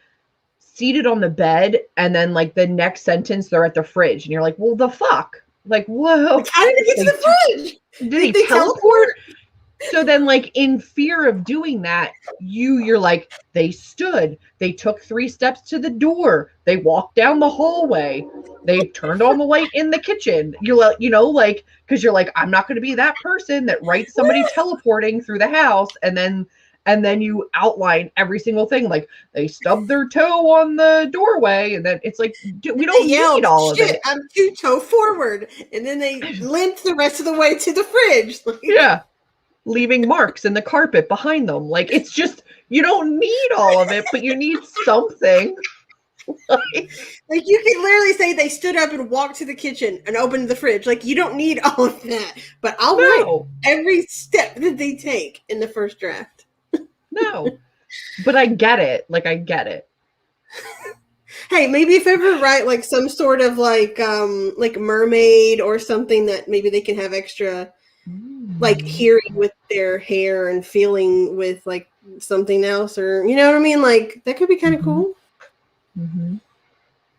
seated on the bed and then like the next sentence they're at the fridge and you're like, well, the fuck? Like, whoa. Like, how did it get to the fridge? Did they teleport? So then, like, in fear of doing that, you're like, they stood, they took 3 steps to the door, they walked down the hallway, they turned on the light in the kitchen. You're like, you know, like, because you're like, I'm not going to be that person that writes somebody teleporting through the house, and then you outline every single thing, like they stubbed their toe on the doorway, and then it's like, we don't need all of it. I'm 2 toe forward, and then they limped the rest of the way to the fridge. Yeah. Leaving marks in the carpet behind them. Like, it's just, you don't need all of it, but you need something. Like you can literally say they stood up and walked to the kitchen and opened the fridge. Like, you don't need all of that. But I'll write every step that they take in the first draft. No. But I get it. Like, I get it. Hey, maybe if I ever write like some sort of like mermaid or something that maybe they can have extra like hearing with their hair and feeling with like something else, or you know what I mean? Like that could be kind of cool. Mm-hmm.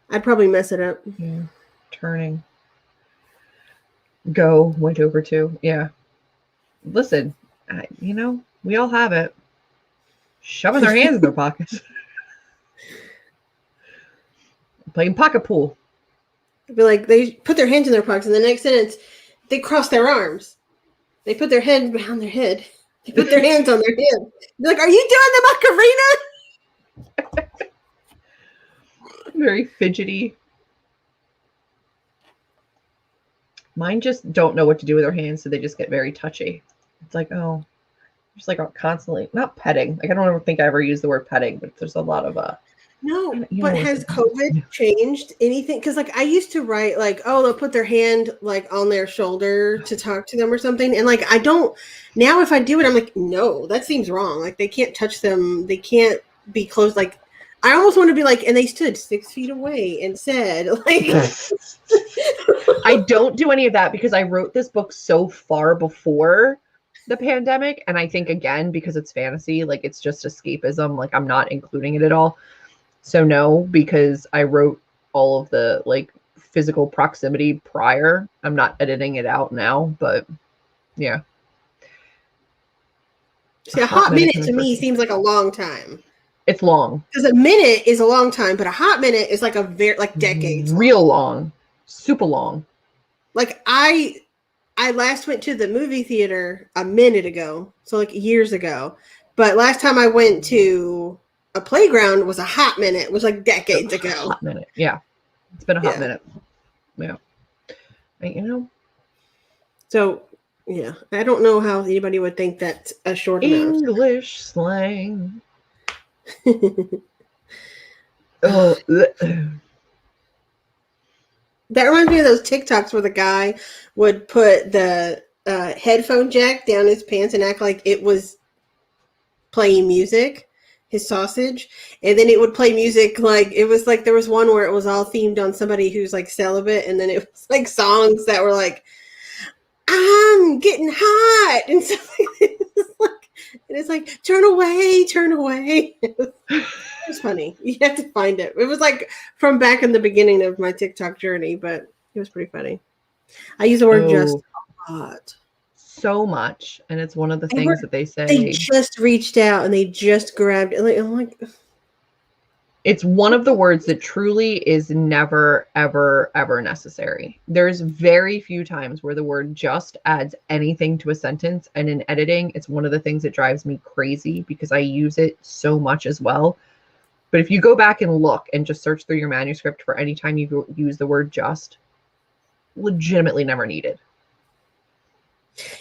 I'd probably mess it up. Yeah. Turning. Go went over to. Yeah. Listen, you know, we all have it. Shoving their hands in their pockets. Playing pocket pool. I'd be like, they put their hands in their pockets, and the next sentence, they cross their arms. They put their head behind their head. They put their hands on their head. They're like, are you doing the Macarena? Very fidgety. Mine just don't know what to do with their hands, so they just get very touchy. It's like, just like constantly, not petting. Like, I don't ever think I ever use the word petting, but there's a lot of No, You but know, has listen. COVID changed anything? Because like I used to write like, oh, they'll put their hand like on their shoulder to talk to them or something. And like I don't now if I do it, I'm like, no, that seems wrong. Like they can't touch them, they can't be close. Like I almost want to be like, and they stood 6 feet away and said, like I don't do any of that because I wrote this book so far before the pandemic. And I think, again, because it's fantasy, like it's just escapism, like I'm not including it at all. So, no, because I wrote all of the like physical proximity prior. I'm not editing it out now, but yeah. see, a hot minute to me seems like a long time. It's long. Because a minute is a long time, but a hot minute is like a very like decades. Real long. Super long. Like I last went to the movie theater a minute ago, so like years ago. But last time I went to a playground was a hot minute. It was like decades ago. Hot minute, yeah. It's been a hot minute. Yeah. You know. So yeah, I don't know how anybody would think that's a short amount. English slang. Oh. That reminds me of those TikToks where the guy would put the headphone jack down his pants and act like it was playing music, his sausage, and then it would play music like it was like there was one where it was all themed on somebody who's like celibate, and then it was like songs that were like, "I'm getting hot," and stuff like that. And it's like, turn away, turn away. It was funny. You have to find it. It was like from back in the beginning of my TikTok journey, but it was pretty funny. I use the word just a lot. So much. And it's one of the things that they say. They just reached out and they just grabbed it. Like, I'm like, it's one of the words that truly is never, ever, ever necessary. There's very few times where the word just adds anything to a sentence. And in editing, it's one of the things that drives me crazy because I use it so much as well. But if you go back and look and just search through your manuscript for any time you use the word just, legitimately never needed.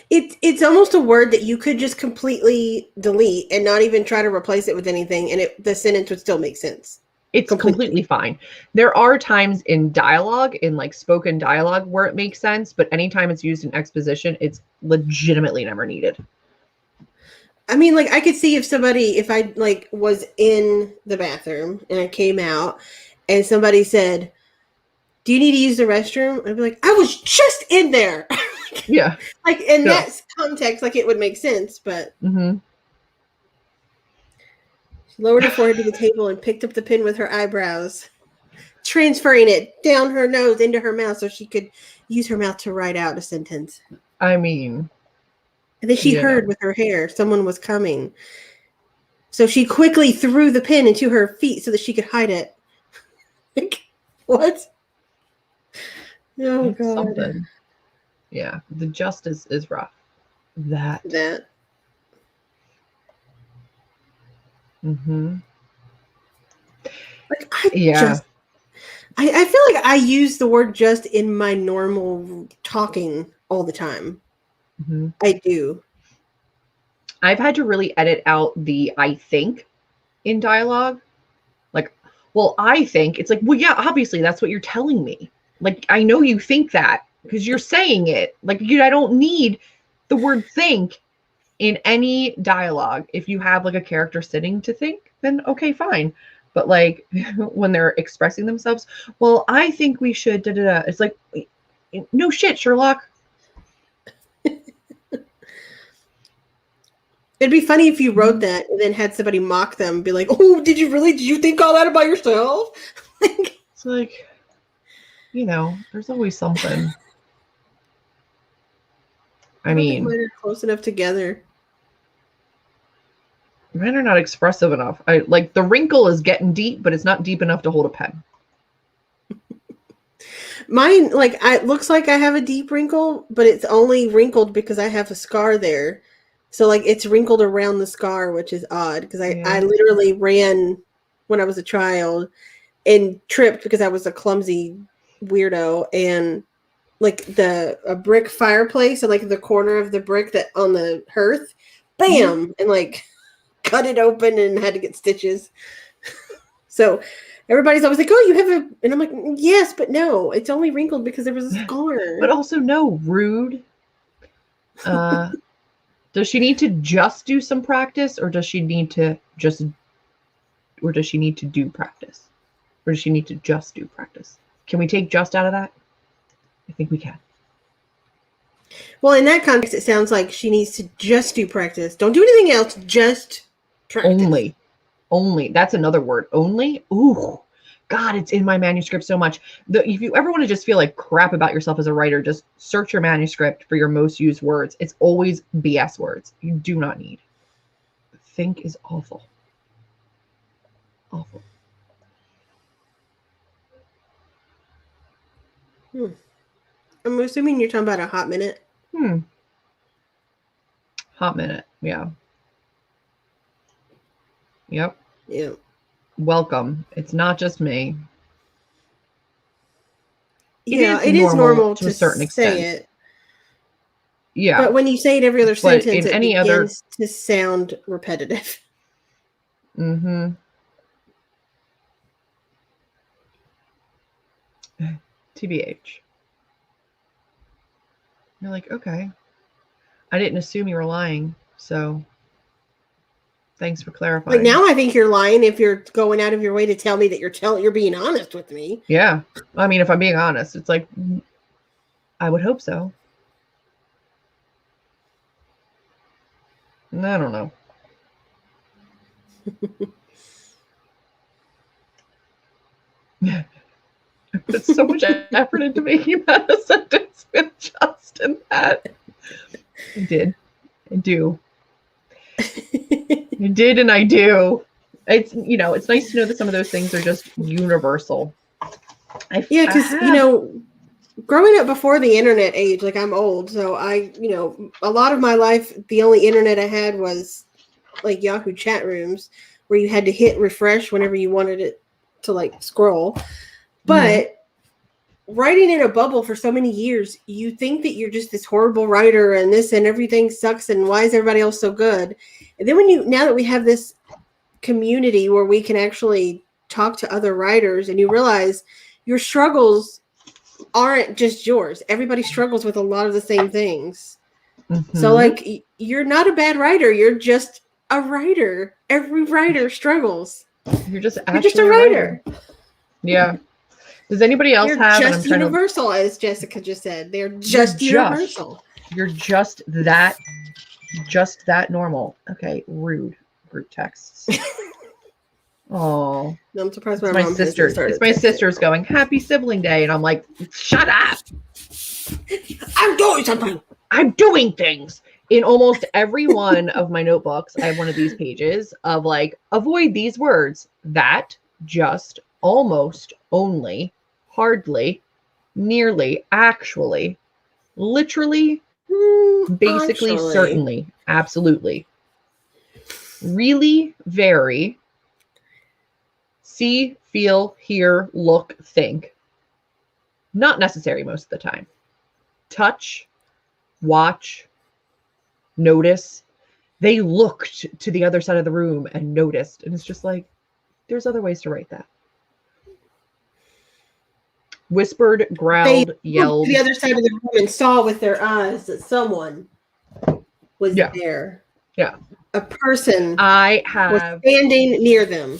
It's almost a word that you could just completely delete and not even try to replace it with anything, and the sentence would still make sense. It's completely fine. There are times in dialogue, in like spoken dialogue, where it makes sense, but anytime it's used in exposition, it's legitimately never needed. I mean, like I could see if I like was in the bathroom and I came out and somebody said, "Do you need to use the restroom?" I'd be like, "I was just in there." Yeah. Like in that context, like it would make sense, but she lowered her forehead to the table and picked up the pen with her eyebrows, transferring it down her nose into her mouth so she could use her mouth to write out a sentence. I mean, and then she heard with her hair someone was coming. So she quickly threw the pen into her feet so that she could hide it. Like, what? Oh, God. Something. Yeah, the justice is rough. That. Mm-hmm. Like I feel like I use the word just in my normal talking all the time. Mm-hmm. I do. I've had to really edit out the I think in dialogue. Like, well, I think it's like, well, yeah, obviously that's what you're telling me. Like, I know you think that because you're saying it. Like, I don't need the word think in any dialogue. If you have like a character sitting to think, then okay, fine. But like when they're expressing themselves, well, I think we should da da da. It's like, no shit, Sherlock. It'd be funny if you wrote that and then had somebody mock them, be like, "Oh, did you think all that about yourself?" It's like, there's always something. I mean, mine are close enough together. Mine are not expressive enough. I like the wrinkle is getting deep, but it's not deep enough to hold a pen. Mine, like, it looks like I have a deep wrinkle, but it's only wrinkled because I have a scar there. So, like, it's wrinkled around the scar, which is odd because I literally ran when I was a child and tripped because I was a clumsy weirdo, and like a brick fireplace and like the corner of the brick that on the hearth, bam, and like cut it open and had to get stitches. So everybody's always like, "Oh, you have a," and I'm like, "Yes, but no, it's only wrinkled because there was a scar." But also, no, rude. Does she need to just do some practice, or does she need to do practice? Or does she need to just do practice? Can we take just out of that? I think we can. Well, in that context, it sounds like she needs to just do practice. Don't do anything else. Just practice. Only. That's another word. Only. Ooh, God, it's in my manuscript so much. If you ever want to just feel like crap about yourself as a writer, just search your manuscript for your most used words. It's always BS words. You do not need. Think is awful. Awful. I'm assuming you're talking about a hot minute. Hot minute. Yeah. Yep. Yeah. Welcome. It's not just me. Yeah, it is normal to a certain extent. It. Yeah. But when you say it every other sentence, it begins to sound repetitive. Mm-hmm. TBH. You're like, okay. I didn't assume you were lying, so thanks for clarifying. Like now I think you're lying if you're going out of your way to tell me that you're being honest with me. Yeah. I mean, if I'm being honest, it's like, I would hope so. I don't know. I put so much effort into making that a sentence with just and that. I did. I do. I did and I do. It's, it's nice to know that some of those things are just universal. Because, growing up before the internet age, like I'm old, so a lot of my life, the only internet I had was like Yahoo chat rooms where you had to hit refresh whenever you wanted it to like scroll. But writing in a bubble for so many years, you think that you're just this horrible writer and this and everything sucks and why is everybody else so good? And then now that we have this community where we can actually talk to other writers and you realize your struggles aren't just yours. Everybody struggles with a lot of the same things. Mm-hmm. So like you're not a bad writer. You're just a writer. Every writer struggles. You're just a writer. Yeah. Does anybody else have? Just universal, as Jessica just said. They're just universal. You're just that normal. Okay, rude group texts. Oh, no, I'm surprised my sisters. It's my sisters going, "Happy Sibling Day," and I'm like, "Shut up! I'm doing something. I'm doing things." In almost every one of my notebooks, I have one of these pages of like, avoid these words: that, just, almost, only, hardly, nearly, actually, literally, basically, actually, certainly, absolutely, really, very, see, feel, hear, look, think. Not necessary most of the time. Touch, watch, notice. They looked to the other side of the room and noticed. And it's just like, there's other ways to write that. Whispered, growled, yelled. To the other side of the room and saw with their eyes that someone was there. Yeah. A person was standing near them.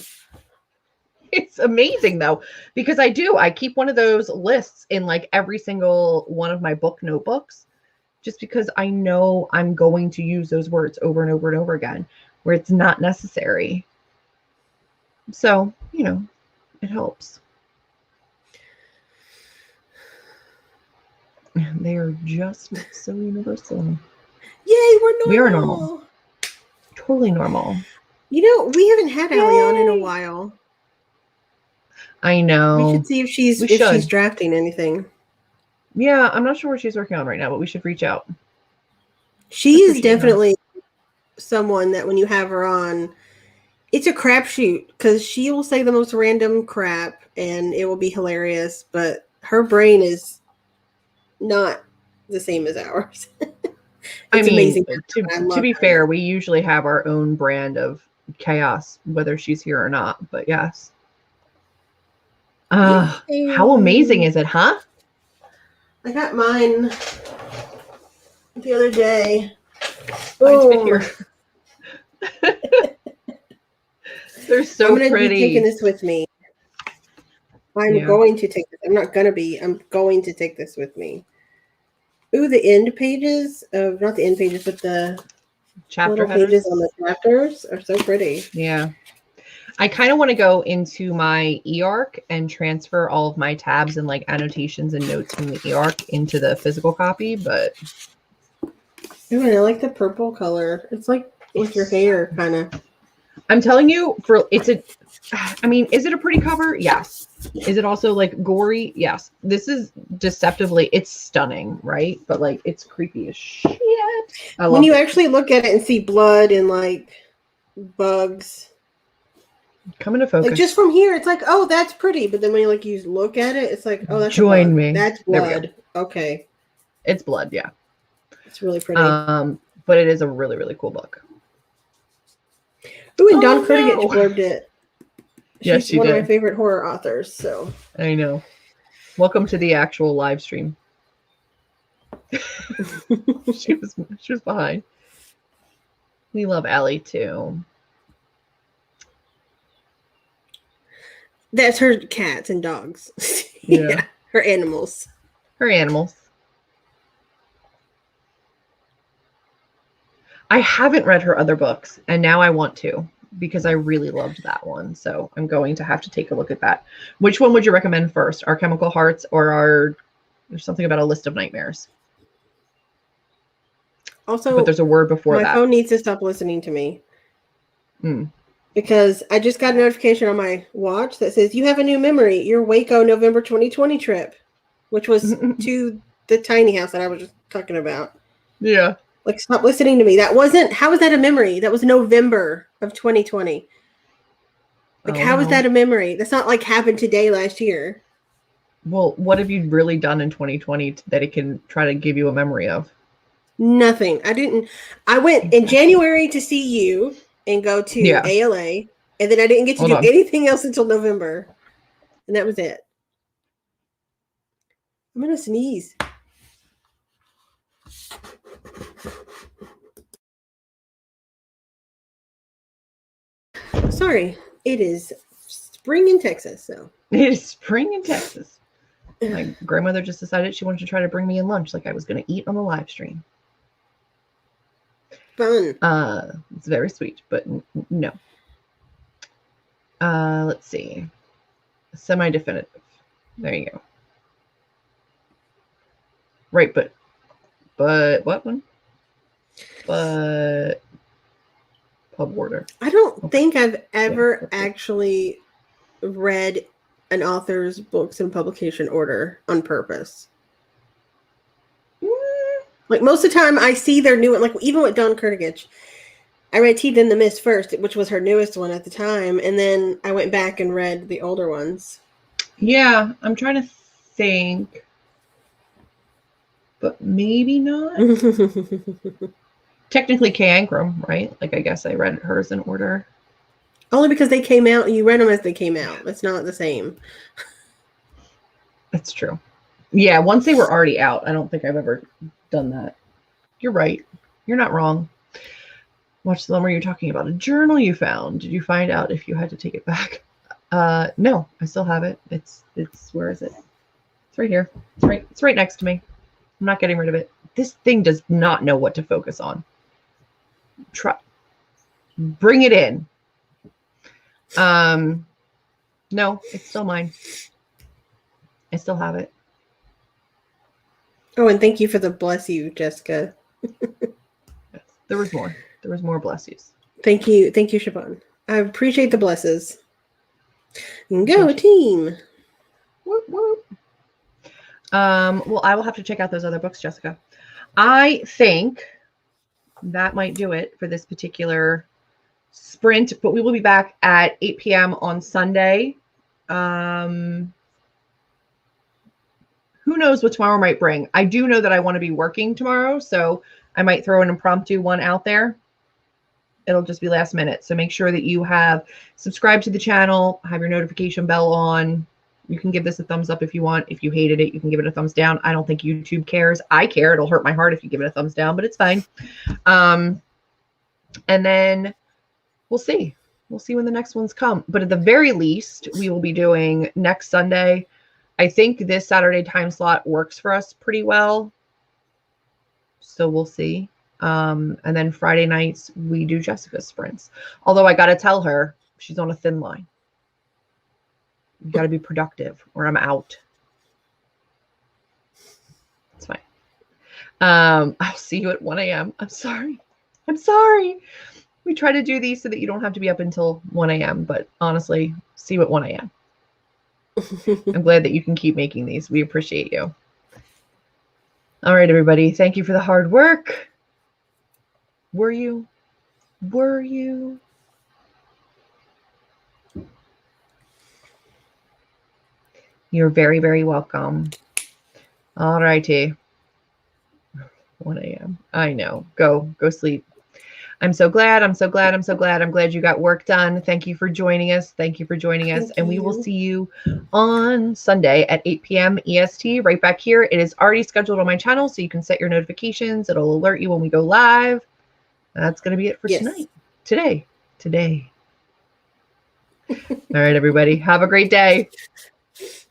It's amazing though, because I keep one of those lists in like every single one of my book notebooks, just because I know I'm going to use those words over and over and over again where it's not necessary. So, it helps. They are just so universal. Yay, we're normal. We are normal. Totally normal. We haven't had Allie on in a while. I know. We should see if she's drafting anything. Yeah, I'm not sure what she's working on right now, but we should reach out. She is definitely someone that when you have her on, it's a crapshoot because she will say the most random crap and it will be hilarious, but her brain is not the same as ours. It's amazing. To be fair, we usually have our own brand of chaos, whether she's here or not, but yes. How amazing is it, huh? I got mine the other day. Mine's been Boom. here. They're so I'm gonna pretty. be taking this with me. I'm going to take this. I'm not gonna be. I'm going to take this with me. Ooh, the end pages of not the end pages, but the Chapter little headers. pages on the chapters are so pretty. Yeah. I kind of want to go into my eARC and transfer all of my tabs and like annotations and notes from the eARC into the physical copy, but Ooh, and I like the purple color. It's like with your hair, kind of. I'm telling you, is it a pretty cover? Yes. Is it also like gory? Yes. This is deceptively, it's stunning, right? But like, it's creepy as shit. When you actually look at it and see blood and like bugs. Come into focus. Like just from here, it's like, oh, that's pretty. But then when you look at it, it's like, oh, that's join me. That's blood. Okay. It's blood, yeah. It's really pretty. But it is a really, really cool book. Ooh, and Dawn Kurtagich blurbed it. Yes, She's one of my favorite horror authors. So I know. Welcome to the actual live stream. she was behind. We love Allie too. That's her cats and dogs. Yeah. Her animals. Her animals. I haven't read her other books, and now I want to because I really loved that one. So I'm going to have to take a look at that. Which one would you recommend first? Our Chemical Hearts or there's something about a List of Nightmares? Also, but there's a word before that. My phone needs to stop listening to me. Because I just got a notification on my watch that says, you have a new memory, your Waco November 2020 trip, which was to the tiny house that I was just talking about. Yeah. Like, stop listening to me. How was that a memory? That was November of 2020. Like, how is that a memory? That's not like happened today last year. Well, what have you really done in 2020 that it can try to give you a memory of? Nothing. I went in January to see you and go to ALA, and then I didn't get to do anything else until November. And that was it. I'm going to sneeze. Sorry, it is spring in Texas. So it is spring in Texas. My grandmother just decided she wanted to try to bring me in lunch like I was going to eat on the live stream. Fun. It's very sweet, but no. Let's see. Semi-definitive. There you go. Right, but what one? But pub order. I don't think I've ever actually read an author's books in publication order on purpose. Like most of the time I see their new one, like even with Dawn Kurtagich, I read Teeth in the Mist first, which was her newest one at the time. And then I went back and read the older ones. Yeah, I'm trying to think, but maybe not. Technically Kay Ancrum, right? Like I guess I read hers in order. Only because they came out, you read them as they came out. It's not the same. That's true. Yeah, once they were already out, I don't think I've ever done that. You're right. You're not wrong. Watch the one where you're talking about a journal you found. Did you find out if you had to take it back? No, I still have it. It's where is it? It's right here. It's right next to me. I'm not getting rid of it. This thing does not know what to focus on. Bring it in. No, it's still mine. I still have it. Oh, and thank you for the bless you, Jessica. Yes, there was more. There was more bless yous. Thank you, Siobhan. I appreciate the blesses. Go team. Whoop, whoop. Well, I will have to check out those other books, Jessica. I think that might do it for this particular sprint, but we will be back at 8 p.m. on Sunday. Who knows what tomorrow might bring. I do know that I want to be working tomorrow, so I might throw an impromptu one out there. It'll just be last minute. So make sure that you have subscribed to the channel, have your notification bell on, You can give this a thumbs up if you want. If you hated it, you can give it a thumbs down. I don't think YouTube cares. I care. It'll hurt my heart if you give it a thumbs down, but it's fine. And then we'll see. We'll see when the next ones come. But at the very least, we will be doing next Sunday. I think this Saturday time slot works for us pretty well. So we'll see. And then Friday nights, we do Jessica's sprints. Although I got to tell her, she's on a thin line. You got to be productive or I'm out. It's fine. I'll see you at 1 a.m. I'm sorry. I'm sorry. We try to do these so that you don't have to be up until 1 a.m. But honestly, see you at 1 a.m. I'm glad that you can keep making these. We appreciate you. All right, everybody. Thank you for the hard work. Were you? Were you? You're very, very welcome. All righty. 1 a.m. I know. Go sleep. I'm so glad. I'm so glad. I'm so glad. I'm glad you got work done. Thank you for joining us. Thank you for joining us. And we will see you on Sunday at 8 p.m. EST right back here. It is already scheduled on my channel, so you can set your notifications. It'll alert you when we go live. That's going to be it for tonight. Today. All right, everybody. Have a great day.